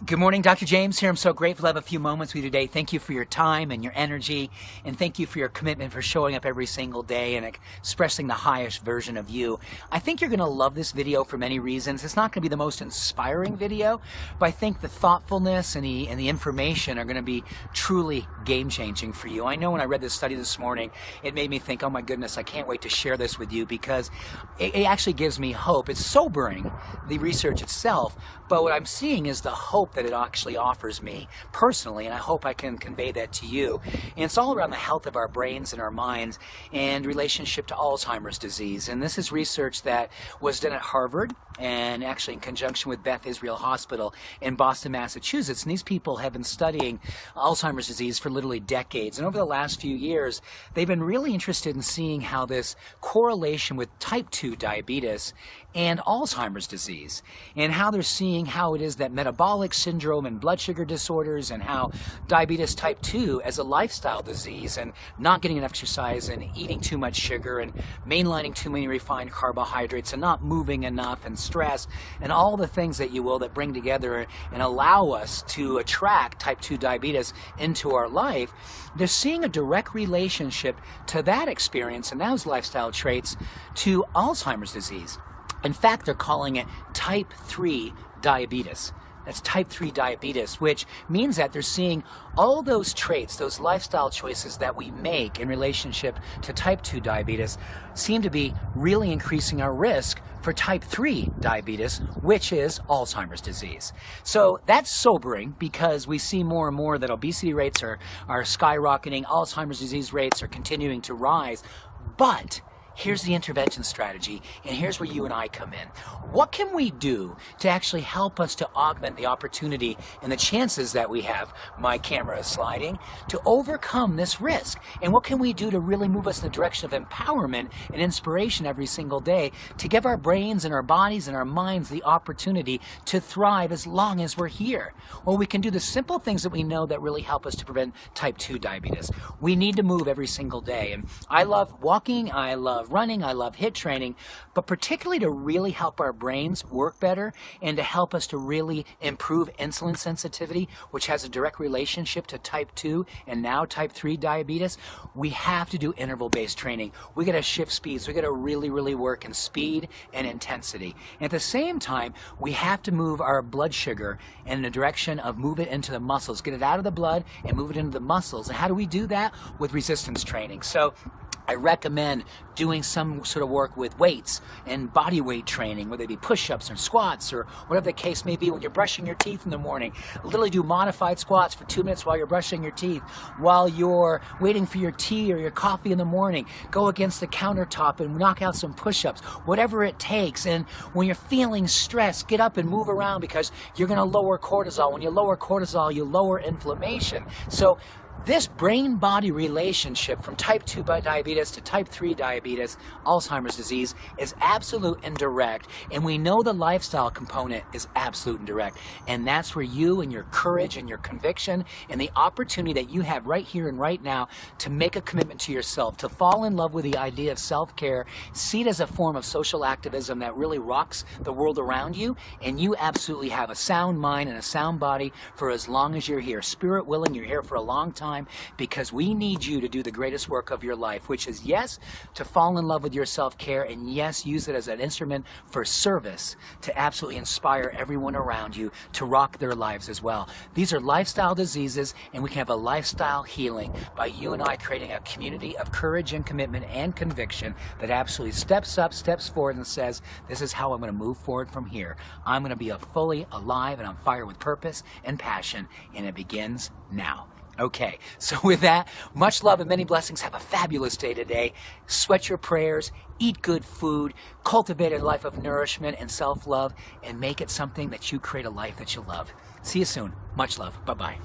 Good morning, Dr. James here. I'm so grateful to have a few moments with you today. Thank you for your time and your energy, and thank you for your commitment for showing up every single day and expressing the highest version of you. I think you're going to love this video for many reasons. It's not going to be the most inspiring video, but I think the thoughtfulness and the information are going to be truly game-changing for you. I know when I read this study this morning, it made me think, oh my goodness, I can't wait to share this with you, because it actually gives me hope. It's sobering, the research itself, but what I'm seeing is the hope that it actually offers me personally, and I hope I can convey that to you. And it's all around the health of our brains and our minds and relationship to Alzheimer's disease. And this is research that was done at Harvard and actually in conjunction with Beth Israel Hospital in Boston, Massachusetts. And these people have been studying Alzheimer's disease for literally decades. And over the last few years, they've been really interested in seeing how this correlation with type 2 diabetes and Alzheimer's disease, and how they're seeing how it is that metabolic syndrome and blood sugar disorders, and how diabetes type 2 as a lifestyle disease, and not getting enough exercise and eating too much sugar and mainlining too many refined carbohydrates and not moving enough and stress and all the things that you will that bring together and allow us to attract type 2 diabetes into our life. They're seeing a direct relationship to that experience and those lifestyle traits to Alzheimer's disease. In fact, they're calling it type 3 diabetes. That's type 3 diabetes, which means that they're seeing all those traits, those lifestyle choices that we make in relationship to type 2 diabetes seem to be really increasing our risk for type 3 diabetes, which is Alzheimer's disease. So that's sobering, because we see more and more that obesity rates are skyrocketing, Alzheimer's disease rates are continuing to rise. But here's the intervention strategy, and here's where you and I come in. What can we do to actually help us to augment the opportunity and the chances that we have, my camera is sliding, to overcome this risk? And what can we do to really move us in the direction of empowerment and inspiration every single day to give our brains and our bodies and our minds the opportunity to thrive as long as we're here? Well, we can do the simple things that we know that really help us to prevent type 2 diabetes. We need to move every single day. And I love walking, I love running, I love HIIT training, but particularly to really help our brains work better and to help us to really improve insulin sensitivity, which has a direct relationship to type 2 and now type 3 diabetes, we have to do interval-based training. We got to shift speeds. We got to really work in speed and intensity. And at the same time, we have to move our blood sugar in the direction of move it into the muscles, get it out of the blood and move it into the muscles. And how do we do that? With resistance training. So I recommend doing some sort of work with weights and body weight training, whether it be push-ups or squats or whatever the case may be when you're brushing your teeth in the morning. Literally do modified squats for 2 minutes while you're brushing your teeth, while you're waiting for your tea or your coffee in the morning. Go against the countertop and knock out some push-ups, whatever it takes. And when you're feeling stressed, get up and move around, because you're going to lower cortisol. When you lower cortisol, you lower inflammation. So this brain-body relationship from type 2 diabetes to type 3 diabetes, Alzheimer's disease, is absolute and direct. And we know the lifestyle component is absolute and direct. And that's where you and your courage and your conviction and the opportunity that you have right here and right now to make a commitment to yourself, to fall in love with the idea of self-care, see it as a form of social activism that really rocks the world around you, and you absolutely have a sound mind and a sound body for as long as you're here. Spirit willing, you're here for a long time, because we need you to do the greatest work of your life, which is, yes, to fall in love with your self-care, and yes, use it as an instrument for service to absolutely inspire everyone around you to rock their lives as well. These are lifestyle diseases, and we can have a lifestyle healing by you and I creating a community of courage and commitment and conviction that absolutely steps up, steps forward, and says, this is how I'm going to move forward from here. I'm going to be fully alive and on fire with purpose and passion, and it begins now. Okay, so with that, much love and many blessings. Have a fabulous day today. Sweat your prayers, eat good food, cultivate a life of nourishment and self-love, and make it something that you create a life that you love. See you soon. Much love. Bye-bye.